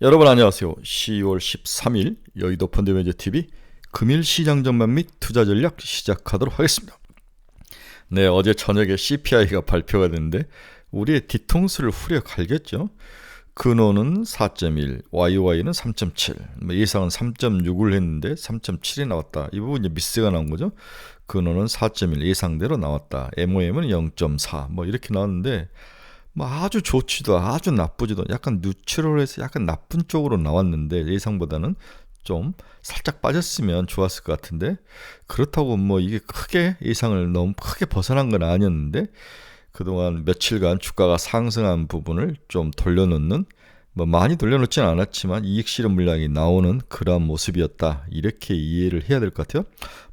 여러분 안녕하세요. 10월 13일 여의도 펀드매니저TV 금일 시장 전망 및 투자 전략 시작하도록 하겠습니다. 네, 어제 저녁에 CPI가 발표가 됐는데 우리의 뒤통수를 후려 갈겼죠. 근원은 4.1, YY는 3.7, 예상은 3.6을 했는데 3.7이 나왔다. 이 부분 이제 미스가 나온 거죠. 근원은 4.1 예상대로 나왔다. MOM은 0.4 이렇게 나왔는데 아주 좋지도 아주 나쁘지도 약간 뉴트럴해서 약간 나쁜 쪽으로 나왔는데 예상보다는 좀 살짝 빠졌으면 좋았을 것 같은데 그렇다고 이게 크게 예상을 너무 크게 벗어난 건 아니었는데 그동안 며칠간 주가가 상승한 부분을 좀 돌려놓는 많이 돌려놓지는 않았지만 이익 실현 물량이 나오는 그런 모습이었다. 이렇게 이해를 해야 될 것 같아요.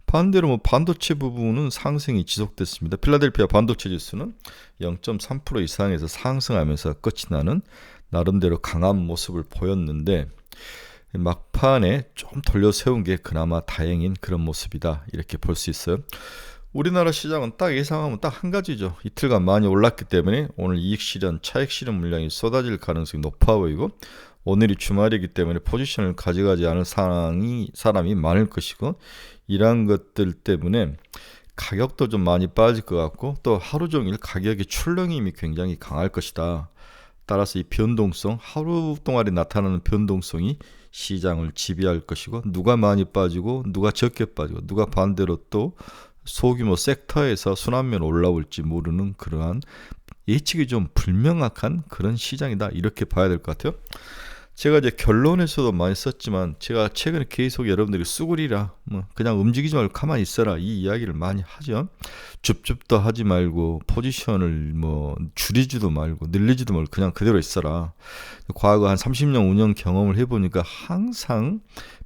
반대로 반도체 부분은 상승이 지속됐습니다. 필라델피아 반도체 지수는 0.3% 이상에서 상승하면서 끝이 나는 나름대로 강한 모습을 보였는데 막판에 좀 돌려 세운 게 그나마 다행인 그런 모습이다. 이렇게 볼 수 있어요. 우리나라 시장은 딱 예상하면 딱 한 가지죠. 이틀간 많이 올랐기 때문에 오늘 이익 실현, 차익 실현 물량이 쏟아질 가능성이 높아 보이고 오늘이 주말이기 때문에 포지션을 가져가지 않을 사람이 많을 것이고 이러한 것들 때문에 가격도 좀 많이 빠질 것 같고 또 하루 종일 가격의 출렁임이 굉장히 강할 것이다. 따라서 이 변동성, 하루 동안에 나타나는 변동성이 시장을 지배할 것이고 누가 많이 빠지고 누가 적게 빠지고 누가 반대로 또 소규모 섹터에서 순환면 올라올지 모르는 그러한 예측이 좀 불명확한 그런 시장이다. 이렇게 봐야 될 것 같아요. 제가 이제 결론에서도 많이 썼지만 제가 최근에 계속 여러분들이 쑥으리라 그냥 움직이지 말고 가만히 있어라 이 이야기를 많이 하죠. 줍줍도 하지 말고 포지션을 줄이지도 말고 늘리지도 말고 그냥 그대로 있어라. 과거 한 30년 운영 경험을 해보니까 항상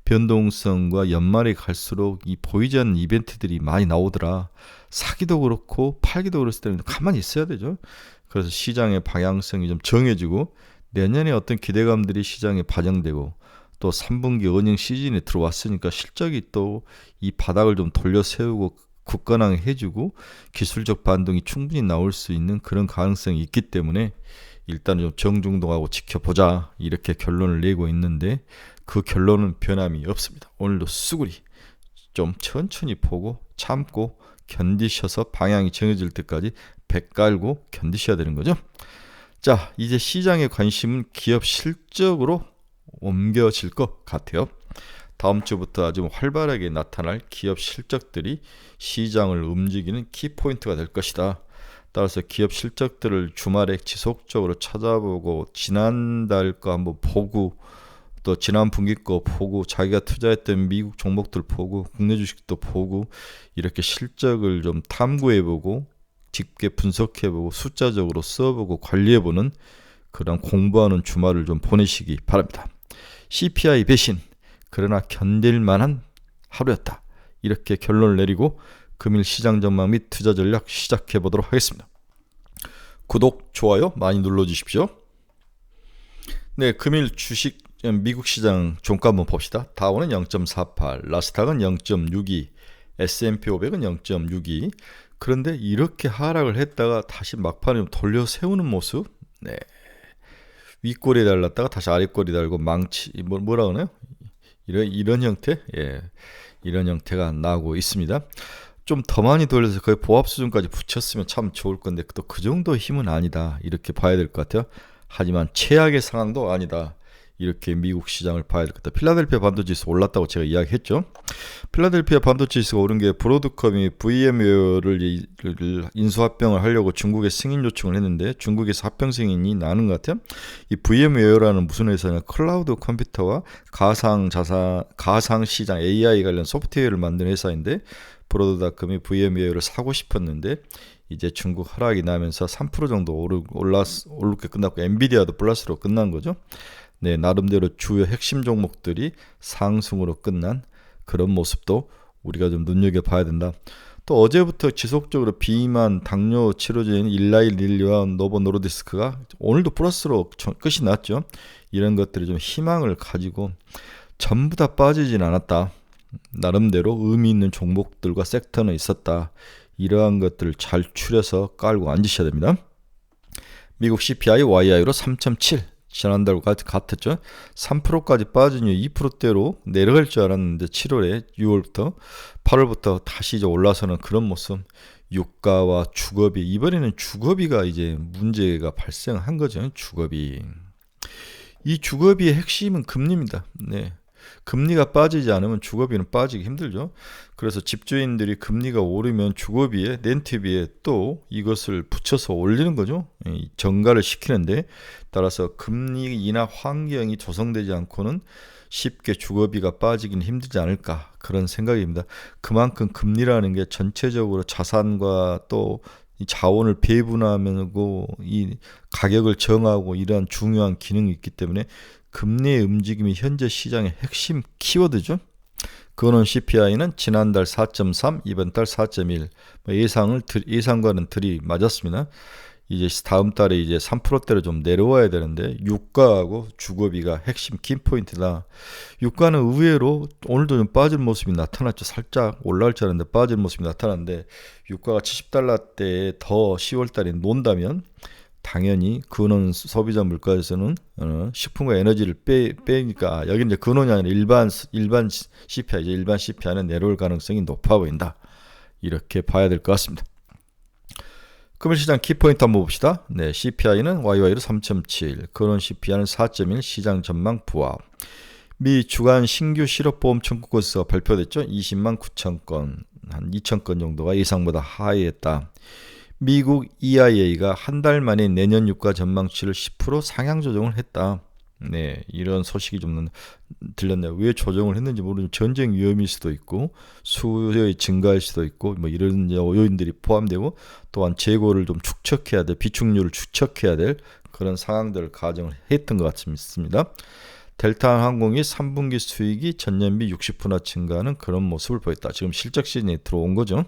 변동성과 연말에 갈수록 이 보이지 않는 이벤트들이 많이 나오더라. 사기도 그렇고 팔기도 그랬을 때는 가만히 있어야 되죠. 그래서 시장의 방향성이 좀 정해지고 내년에 어떤 기대감들이 시장에 반영되고 또 3분기 어닝 시즌에 들어왔으니까 실적이 또 이 바닥을 좀 돌려 세우고 굳건하게 해주고 기술적 반등이 충분히 나올 수 있는 그런 가능성이 있기 때문에 일단 좀 정중동하고 지켜보자 이렇게 결론을 내고 있는데 그 결론은 변함이 없습니다. 오늘도 수구리 좀 천천히 보고 참고 견디셔서 방향이 정해질 때까지 배 깔고 견디셔야 되는 거죠. 자, 이제 시장의 관심은 기업 실적으로 옮겨질 것 같아요. 다음 주부터 아주 활발하게 나타날 기업 실적들이 시장을 움직이는 키포인트가 될 것이다. 따라서 기업 실적들을 주말에 지속적으로 찾아보고 지난달 거 한번 보고 또 지난 분기 거 보고 자기가 투자했던 미국 종목들 보고 국내 주식도 보고 이렇게 실적을 좀 탐구해보고 깊게 분석해보고 숫자적으로 써보고 관리해보는 그런 공부하는 주말을 좀 보내시기 바랍니다. CPI 배신 그러나 견딜만한 하루였다. 이렇게 결론을 내리고 금일 시장 전망 및 투자 전략 시작해보도록 하겠습니다. 구독, 좋아요 많이 눌러주십시오. 네, 금일 주식 미국 시장 종가 한번 봅시다. 다우는 0.48, 나스닥은 0.62, S&P 500은 0.62. 그런데 이렇게 하락을 했다가 다시 막판에 돌려 세우는 모습. 네. 윗꼬리에 달랐다가 다시 아랫꼬리 달고 망치 뭐라 그러나요? 이런 형태? 예. 이런 형태가 나오고 있습니다. 좀 더 많이 돌려서 거의 보합 수준까지 붙였으면 참 좋을 건데 또 그 정도 힘은 아니다. 이렇게 봐야 될 것 같아요. 하지만 최악의 상황도 아니다. 이렇게 미국 시장을 봐야 될 것 같다. 필라델피아 반도체 지수 올랐다고 제가 이야기했죠. 필라델피아 반도체 지수가 오른 게 브로드컴이 VM웨어를 인수합병을 하려고 중국에 승인 요청을 했는데 중국에서 합병 승인이 나는 것 같아요. 이 VM웨어라는 무슨 회사냐? 클라우드 컴퓨터와 가상 시장 AI 관련 소프트웨어를 만드는 회사인데 브로드닷컴이 VM웨어를 사고 싶었는데 이제 중국 하락이 나면서 3% 정도 오르게 끝났고 엔비디아도 플러스로 끝난 거죠. 네, 나름대로 주요 핵심 종목들이 상승으로 끝난 그런 모습도 우리가 좀 눈여겨봐야 된다. 또 어제부터 지속적으로 비만, 당뇨 치료제인 일라이릴리와 노보노르디스크가 오늘도 플러스로 끝이 났죠. 이런 것들이 좀 희망을 가지고 전부 다 빠지진 않았다. 나름대로 의미 있는 종목들과 섹터는 있었다. 이러한 것들을 잘 추려서 깔고 앉으셔야 됩니다. 미국 CPI YI로 3.7 지난달과 같았죠. 3%까지 빠진 이후 2%대로 내려갈 줄 알았는데 7월에 6월부터 8월부터 다시 이제 올라서는 그런 모습. 유가와 주거비, 이번에는 주거비가 이제 문제가 발생한 거죠. 주거비. 이 주거비의 핵심은 금리입니다. 네. 금리가 빠지지 않으면 주거비는 빠지기 힘들죠. 그래서 집주인들이 금리가 오르면 주거비에 렌트비에 또 이것을 붙여서 올리는 거죠. 정가를 시키는데, 따라서 금리 인하 환경이 조성되지 않고는 쉽게 주거비가 빠지긴 힘들지 않을까, 그런 생각입니다. 그만큼 금리라는 게 전체적으로 자산과 또 이 자원을 배분하고 이 가격을 정하고 이러한 중요한 기능이 있기 때문에 금리의 움직임이 현재 시장의 핵심 키워드죠. 근원 CPI는 지난달 4.3, 이번 달 4.1. 예상과는 들이 맞았습니다. 이제 다음 달에 이제 3%대로 좀 내려와야 되는데, 유가하고 주거비가 핵심 키포인트다. 유가는 의외로 오늘도 좀 빠진 모습이 나타났죠. 살짝 올라올 줄 알았는데 빠진 모습이 나타났는데, 유가가 70달러대에 더 10월달에 논다면 당연히 근원 소비자 물가에서는 식품과 에너지를 빼니까, 여기 이제 근원이 아니라 일반 CPI, 일반 CPI는 내려올 가능성이 높아 보인다. 이렇게 봐야 될 것 같습니다. 금일시장 키포인트 한번 봅시다. 네, CPI는 YY로 3.7, 근원 CPI는 4.1, 시장 전망 부합. 미 주간 신규 실업보험 청구 건수가 발표됐죠. 20만 9천 건, 한 2천 건 정도가 예상보다 하회했다. 미국 EIA가 한 달 만에 내년 유가 전망치를 10% 상향 조정을 했다. 네, 이런 소식이 좀 들렸네요. 왜 조정을 했는지 모르지만 전쟁 위험일 수도 있고 수요의 증가일 수도 있고 뭐 이런 요인들이 포함되고, 또한 재고를 좀 축적해야 돼, 비축률을 축적해야 될 그런 상황들을 가정을 했던 것 같습니다. 델타 항공이 3분기 수익이 전년비 60%나 증가하는 그런 모습을 보였다. 지금 실적 시즌에 들어온 거죠.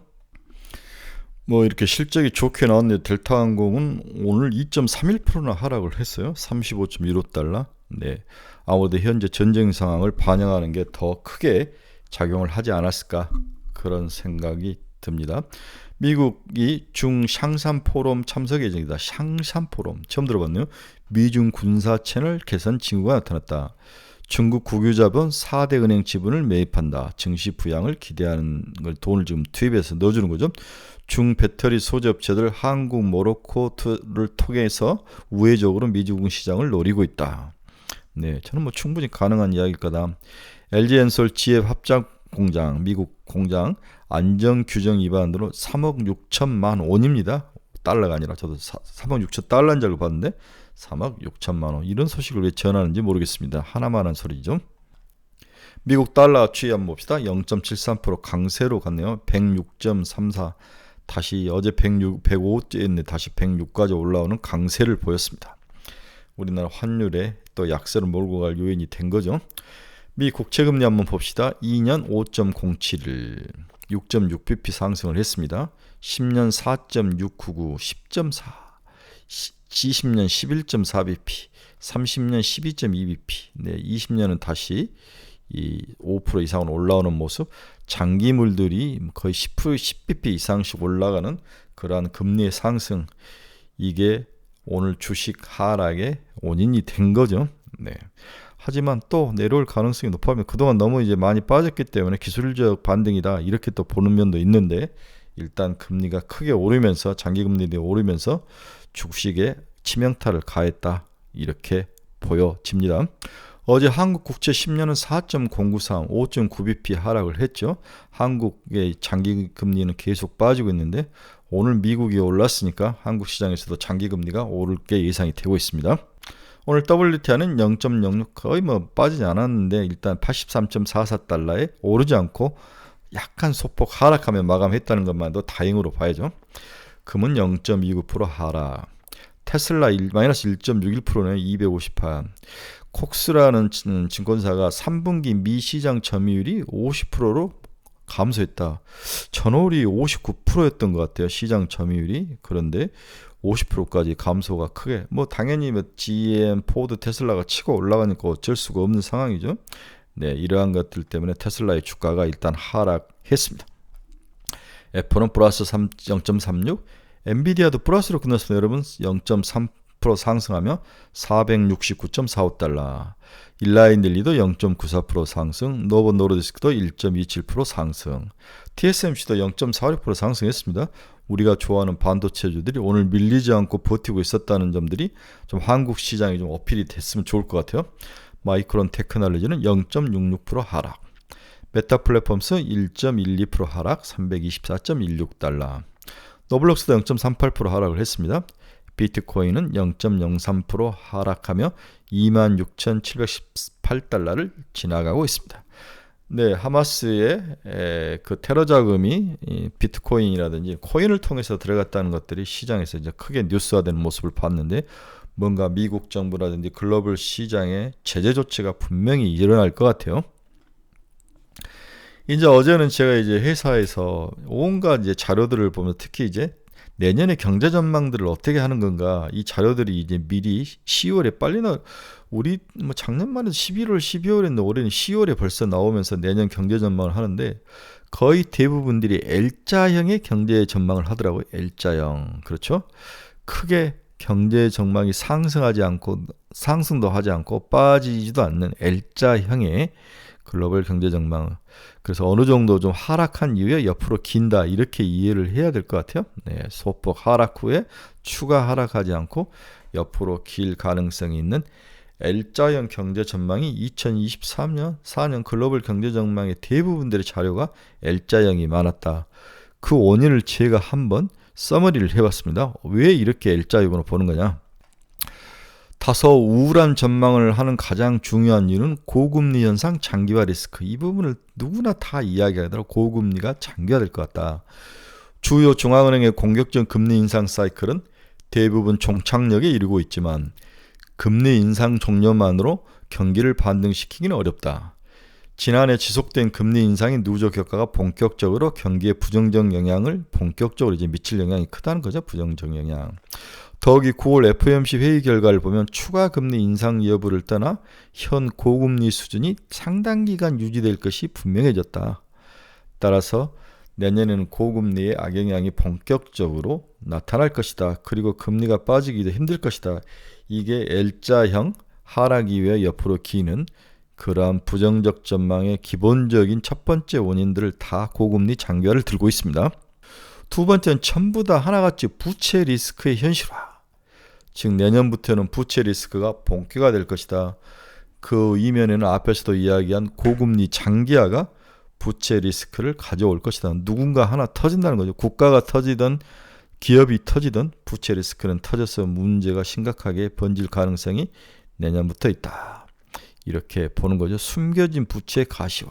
뭐 이렇게 실적이 좋게 나왔는데 델타 항공은 오늘 2.31%나 하락을 했어요. 35.15달러. 네, 아무래도 현재 전쟁 상황을 반영하는 게 더 크게 작용을 하지 않았을까, 그런 생각이 듭니다. 미국이 중샹산 포럼 참석 예정이다. 샹산 포럼 처음 들어봤네요. 미중 군사 채널 개선 징후가 나타났다. 중국 국유자본 4대 은행 지분을 매입한다. 증시 부양을 기대하는 걸 돈을 지금 투입해서 넣어주는 거죠. 중 배터리 소재 업체들 한국, 모로코를 통해서 우회적으로 미중 시장을 노리고 있다. 네, 저는 뭐 충분히 가능한 이야기일 거다. LG엔솔 지앱 합작 공장, 미국 공장 안전 규정 위반으로 3억 6천만 원입니다. 달러가 아니라, 저도 3억 6천 달러인 줄 알고 봤는데 3억 6천만 원. 이런 소식을 왜 전하는지 모르겠습니다. 하나만 한 소리죠. 미국 달러 추이 한번 봅시다. 0.73% 강세로 갔네요. 106.34. 다시 어제 105였는데 다시 106까지 올라오는 강세를 보였습니다. 우리나라 환율에 또 약세를 몰고 갈 요인이 된 거죠. 미 국채금리 한번 봅시다. 2년 5.07, 6.6bp 상승을 했습니다. 10년 4.699, 10.4, 20년 11.4bp, 30년 12.2bp, 네, 20년은 다시 이 5% 이상으로 올라오는 모습. 장기물들이 거의 10bp 이상씩 올라가는 그러한 금리의 상승, 이게 오늘 주식 하락의 원인이 된 거죠. 네. 하지만 또 내려올 가능성이 높아면, 그동안 너무 이제 많이 빠졌기 때문에 기술적 반등이다, 이렇게 또 보는 면도 있는데, 일단 금리가 크게 오르면서, 장기금리가 오르면서 주식에 치명타를 가했다, 이렇게 보여집니다. 어제 한국 국채 10년은 4.093, 5.9bp 하락을 했죠. 한국의 장기금리는 계속 빠지고 있는데, 오늘 미국이 올랐으니까 한국 시장에서도 장기금리가 오를 게 예상이 되고 있습니다. 오늘 WTI는 0.06, 거의 뭐 빠지지 않았는데 일단 83.44달러에 오르지 않고 약간 소폭 하락하며 마감했다는 것만도 다행으로 봐야죠. 금은 0.29% 하락. 테슬라 마이너스 1.61%네, 258. 콕스라는 증권사가 3분기 미 시장 점유율이 50%로 감소했다. 전월이 59%였던 것 같아요, 시장 점유율이. 그런데 50%까지 감소가 크게, 뭐 당연히 뭐 GM, 포드, 테슬라가 치고 올라가니까 어쩔 수가 없는 상황이죠. 네, 이러한 것들 때문에 테슬라의 주가가 일단 하락했습니다. 애플은 플러스 0.36, 엔비디아도 플러스로 끝났습니다. 여러분 0.3% 0.6% 상승하며 469.45달러. 일라인 릴리도 0.94% 상승, 노보 노르디스크도 1.27% 상승, TSMC도 0.46% 상승했습니다. 우리가 좋아하는 반도체주들이 오늘 밀리지 않고 버티고 있었다는 점들이 좀 한국 시장에 좀 어필이 됐으면 좋을 것 같아요. 마이크론 테크놀로지는 0.66% 하락, 메타 플랫폼스 1.12% 하락, 324.16달러, 노블록스도 0.38% 하락을 했습니다. 비트코인은 0.03% 하락하며 26,718달러를 지나가고 있습니다. 네, 하마스의 그 테러 자금이 비트코인이라든지 코인을 통해서 들어갔다는 것들이 시장에서 이제 크게 뉴스화되는 모습을 봤는데, 뭔가 미국 정부라든지 글로벌 시장에 제재 조치가 분명히 일어날 것 같아요. 이제 어제는 제가 이제 회사에서 온갖 이제 자료들을 보면, 특히 이제 내년의 경제 전망들을 어떻게 하는 건가, 이 자료들이 이제 미리 10월에 빨리 우리 뭐 작년만 해도 11월, 12월인데 올해는 10월에 벌써 나오면서 내년 경제 전망을 하는데, 거의 대부분들이 L자형의 경제 전망을 하더라고요. L자형. 그렇죠? 크게 경제 전망이 상승하지 않고, 상승도 하지 않고 빠지지도 않는 L자형의 글로벌 경제 전망. 그래서 어느 정도 좀 하락한 이후에 옆으로 긴다, 이렇게 이해를 해야 될 것 같아요. 네, 소폭 하락 후에 추가 하락하지 않고 옆으로 길 가능성이 있는 L자형 경제 전망이 2023년 4년 글로벌 경제 전망의 대부분들의 자료가 L자형이 많았다. 그 원인을 제가 한번 서머리를 해봤습니다. 왜 이렇게 L자형으로 보는 거냐? 다소 우울한 전망을 하는 가장 중요한 이유는 고금리 현상, 장기화 리스크. 이 부분을 누구나 다 이야기하더라도 고금리가 장기화될 것 같다. 주요 중앙은행의 공격적 금리 인상 사이클은 대부분 종착역에 이르고 있지만 금리 인상 종료만으로 경기를 반등시키기는 어렵다. 지난해 지속된 금리 인상의 누적 효과가 본격적으로 경기에 부정적 영향을 본격적으로 이제 미칠 영향이 크다는 거죠. 부정적 영향. 더욱이 9월 FOMC 회의 결과를 보면 추가 금리 인상 여부를 떠나 현 고금리 수준이 상당 기간 유지될 것이 분명해졌다. 따라서 내년에는 고금리의 악영향이 본격적으로 나타날 것이다. 그리고 금리가 빠지기도 힘들 것이다. 이게 L자형 하락 이후에 옆으로 기는 그러한 부정적 전망의 기본적인 첫 번째 원인들을 다 고금리 장기화를 들고 있습니다. 두 번째는 전부 다 하나같이 부채 리스크의 현실화. 즉 내년부터는 부채 리스크가 본격화될 것이다. 그 이면에는 앞에서도 이야기한 고금리 장기화가 부채 리스크를 가져올 것이다. 누군가 하나 터진다는 거죠. 국가가 터지든 기업이 터지든 부채 리스크는 터져서 문제가 심각하게 번질 가능성이 내년부터 있다. 이렇게 보는 거죠. 숨겨진 부채 가시화.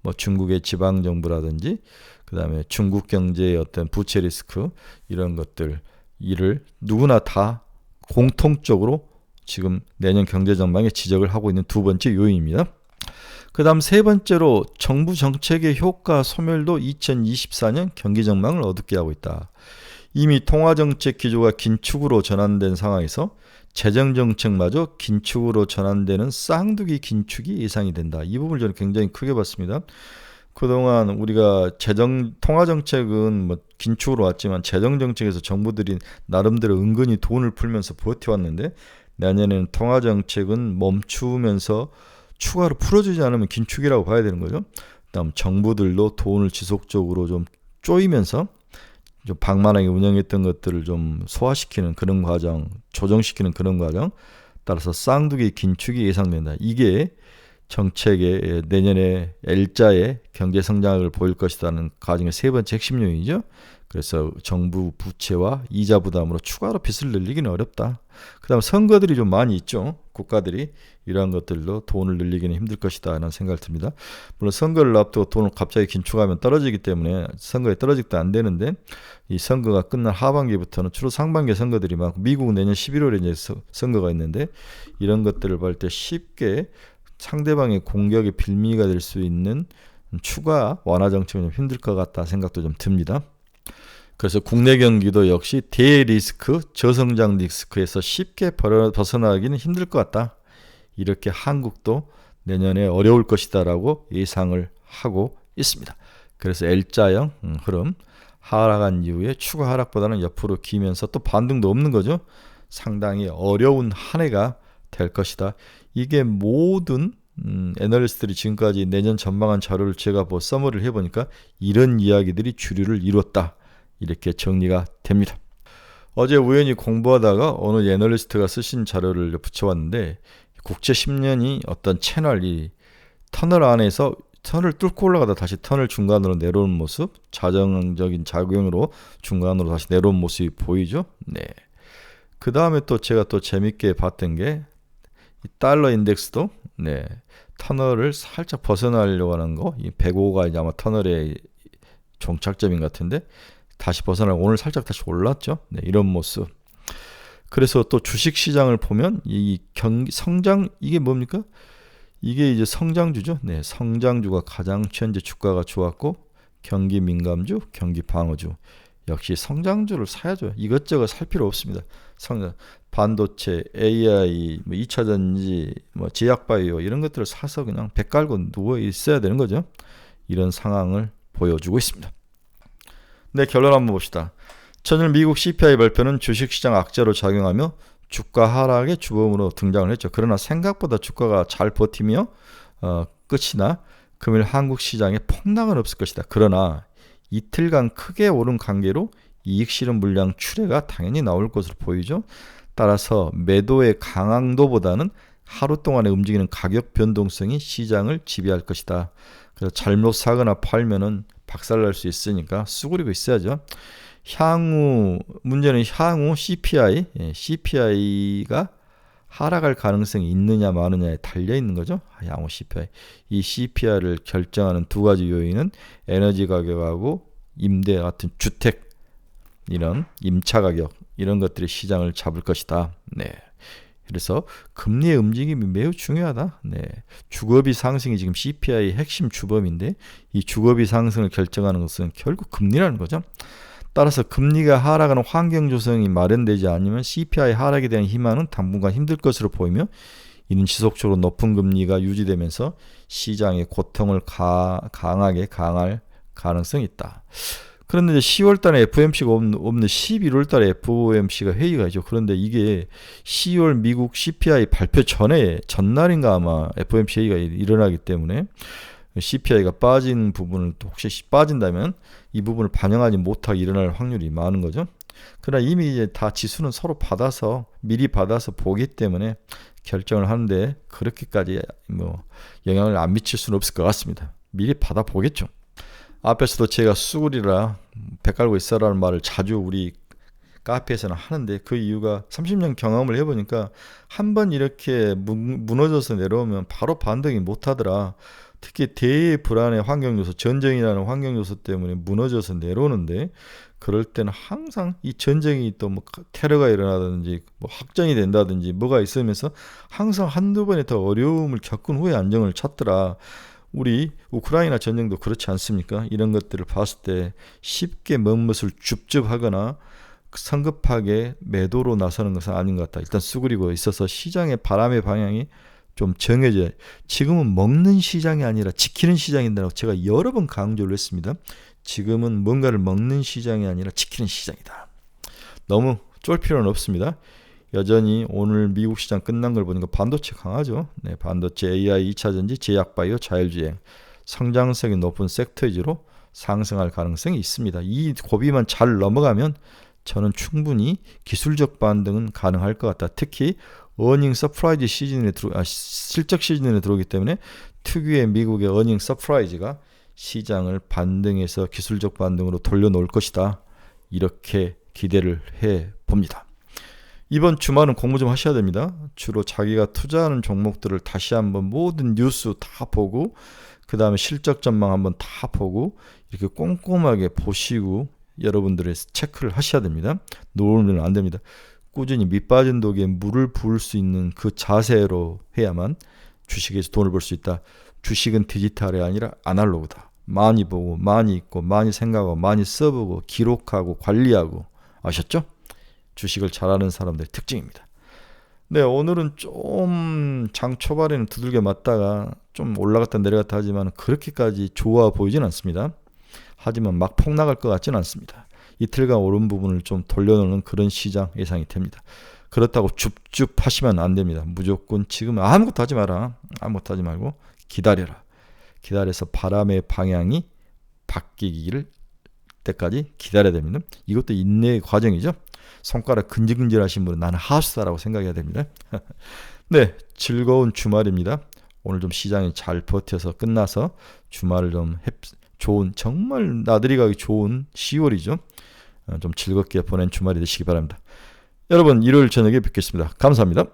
뭐 중국의 지방정부라든지 그다음에 중국 경제의 어떤 부채 리스크, 이런 것들, 이를 누구나 다 공통적으로 지금 내년 경제 전망에 지적을 하고 있는 두 번째 요인입니다. 그 다음 세 번째로 정부 정책의 효과 소멸도 2024년 경기 전망을 어둡게 하고 있다. 이미 통화정책 기조가 긴축으로 전환된 상황에서 재정정책마저 긴축으로 전환되는 쌍두기 긴축이 예상이 된다. 이 부분을 저는 굉장히 크게 봤습니다. 그동안 우리가 통화정책은 뭐 긴축으로 왔지만 재정정책에서 정부들이 나름대로 은근히 돈을 풀면서 버텨왔는데, 내년에는 통화정책은 멈추면서 추가로 풀어주지 않으면 긴축이라고 봐야 되는 거죠. 그다음 정부들도 돈을 지속적으로 좀 쪼이면서 좀 방만하게 운영했던 것들을 좀 소화시키는 그런 과정, 조정시키는 그런 과정, 따라서 쌍두기 긴축이 예상된다. 이게 정책의 내년에 L자의 경제 성장을 보일 것이라는 가정의 세 번째 핵심 요인이죠. 그래서 정부 부채와 이자 부담으로 추가로 빚을 늘리기는 어렵다. 그 다음 선거들이 좀 많이 있죠. 국가들이 이러한 것들로 돈을 늘리기는 힘들 것이다 라는 생각을 듭니다. 물론 선거를 앞두고 돈을 갑자기 긴축하면 떨어지기 때문에 선거에 떨어지기도 안 되는데, 이 선거가 끝난 하반기부터는 주로 상반기 선거들이 많고, 미국 내년 11월에 이제 선거가 있는데, 이런 것들을 볼 때 쉽게 상대방의 공격의 빌미가 될 수 있는 추가 완화 정책은 좀 힘들 것 같다 생각도 좀 듭니다. 그래서 국내 경기도 역시 대리스크, 저성장 리스크에서 쉽게 벗어나기는 힘들 것 같다. 이렇게 한국도 내년에 어려울 것이다 라고 예상을 하고 있습니다. 그래서 L자형 흐름, 하락한 이후에 추가 하락보다는 옆으로 기면서 또 반등도 없는 거죠. 상당히 어려운 한 해가 될 것이다. 이게 모든 애널리스트들이 지금까지 내년 전망한 자료를 제가 서머리를 해보니까 이런 이야기들이 주류를 이뤘다. 이렇게 정리가 됩니다. 어제 우연히 공부하다가 어느 애널리스트가 쓰신 자료를 붙여왔는데 국제 10년이 어떤 채널이 터널 안에서 터널을 뚫고 올라가다 다시 터널 중간으로 내려오는 모습, 자정적인 작용으로 중간으로 다시 내려온 모습이 보이죠. 네. 그 다음에 또 제가 또 재밌게 봤던 게 이 달러 인덱스도 네, 터널을 살짝 벗어나려고 하는 거, 이 105가 이제 아마 터널의 종착점인 것 같은데 다시 벗어나고 오늘 살짝 다시 올랐죠. 네, 이런 모습. 그래서 또 주식 시장을 보면 이 성장 이게 뭡니까? 이게 이제 성장주죠. 네, 성장주가 가장 현재 주가가 좋았고 경기 민감주, 경기 방어주. 역시 성장주를 사야죠. 이것저것 살 필요 없습니다. 반도체, AI, 2차전지, 제약바이오 이런 것들을 사서 그냥 배 깔고 누워 있어야 되는 거죠. 이런 상황을 보여주고 있습니다. 네, 결론 한번 봅시다. 전일 미국 CPI 발표는 주식시장 악재로 작용하며 주가 하락의 주범으로 등장을 했죠. 그러나 생각보다 주가가 잘 버티며 끝이나 금일 한국 시장에 폭락은 없을 것이다. 그러나 이틀간 크게 오른 관계로 이익 실현 물량 출회가 당연히 나올 것으로 보이죠. 따라서 매도의 강항도보다는 하루 동안에 움직이는 가격 변동성이 시장을 지배할 것이다. 그래서 잘못 사거나 팔면은 박살날 수 있으니까 수그리고 있어야죠. 문제는 향후 CPI가 하락할 가능성이 있느냐 마느냐에 달려 있는 거죠. 향후 CPI. 이 CPI를 결정하는 두 가지 요인은 에너지 가격하고 임대 같은 주택 이런 임차 가격 이런 것들이 시장을 잡을 것이다. 네. 그래서 금리의 움직임이 매우 중요하다. 네. 주거비 상승이 지금 CPI의 핵심 주범인데 이 주거비 상승을 결정하는 것은 결국 금리라는 거죠. 따라서 금리가 하락하는 환경 조성이 마련되지 않으면 CPI 하락에 대한 희망은 당분간 힘들 것으로 보이며 이는 지속적으로 높은 금리가 유지되면서 시장의 고통을 강하게 강할 가능성이 있다. 그런데 이제 10월 달에 FOMC가 없는 11월 달에 FOMC가 회의가 있죠. 그런데 이게 10월 미국 CPI 발표 전날인가 아마 FOMC 회의가 일어나기 때문에 CPI가 빠진 부분을 또 혹시 빠진다면 이 부분을 반영하지 못하게 일어날 확률이 많은 거죠. 그러나 이미 이제 다 지수는 서로 미리 받아서 보기 때문에 결정을 하는데 그렇게까지 영향을 안 미칠 수는 없을 것 같습니다. 미리 받아 보겠죠. 앞에서도 제가 수구리라 배 깔고 있어라는 말을 자주 우리 카페에서는 하는데 그 이유가 30년 경험을 해보니까 한번 이렇게 무너져서 내려오면 바로 반등이 못하더라. 특히 대불안의 환경요소, 전쟁이라는 환경요소 때문에 무너져서 내려오는데 그럴 때는 항상 이 전쟁이 또 테러가 일어나든지 확전이 된다든지 뭐가 있으면서 항상 한두 번에 더 어려움을 겪은 후에 안정을 찾더라. 우리 우크라이나 전쟁도 그렇지 않습니까? 이런 것들을 봤을 때 쉽게 멋을 줍줍하거나 성급하게 매도로 나서는 것은 아닌 것 같다. 일단 수그리고 있어서 시장의 바람의 방향이 좀 정해져요. 지금은 먹는 시장이 아니라 지키는 시장인다고 제가 여러 번 강조를 했습니다. 지금은 뭔가를 먹는 시장이 아니라 지키는 시장이다. 너무 쫄 필요는 없습니다. 여전히 오늘 미국 시장 끝난 걸 보니까 반도체 강하죠. 네, 반도체, AI, 2차전지, 제약바이오, 자율주행 성장성이 높은 섹터 위주로 상승할 가능성이 있습니다. 이 고비만 잘 넘어가면 저는 충분히 기술적 반등은 가능할 것 같다. 특히 어닝 서프라이즈 실적 시즌에 들어오기 때문에 특유의 미국의 어닝 서프라이즈가 시장을 반등해서 기술적 반등으로 돌려놓을 것이다. 이렇게 기대를 해봅니다. 이번 주말은 공부 좀 하셔야 됩니다. 주로 자기가 투자하는 종목들을 다시 한번 모든 뉴스 다 보고 그 다음에 실적 전망 한번 다 보고 이렇게 꼼꼼하게 보시고 여러분들의 체크를 하셔야 됩니다. 놓으면 안 됩니다. 꾸준히 밑빠진 독에 물을 부을 수 있는 그 자세로 해야만 주식에서 돈을 벌 수 있다. 주식은 디지털이 아니라 아날로그다. 많이 보고 많이 읽고 많이 생각하고 많이 써보고 기록하고 관리하고 아셨죠? 주식을 잘하는 사람들의 특징입니다. 네, 오늘은 좀 장 초반에는 두들겨 맞다가 좀 올라갔다 내려갔다 하지만 그렇게까지 좋아 보이진 않습니다. 하지만 막 폭락할 것 같지는 않습니다. 이틀간 오른 부분을 좀 돌려놓는 그런 시장 예상이 됩니다. 그렇다고 줍줍 하시면 안 됩니다. 무조건 지금 아무것도 하지 마라. 아무것도 하지 말고 기다려라. 기다려서 바람의 방향이 바뀌기를 때까지 기다려야 됩니다. 이것도 인내의 과정이죠. 손가락 근질근질 하신 분은 나는 하수다라고 생각해야 됩니다. 네, 즐거운 주말입니다. 오늘 좀 시장이 잘 버텨서 끝나서 주말을 좀 좋은, 정말 나들이 가기 좋은 10월이죠. 좀 즐겁게 보낸 주말이 되시기 바랍니다. 여러분, 일요일 저녁에 뵙겠습니다. 감사합니다.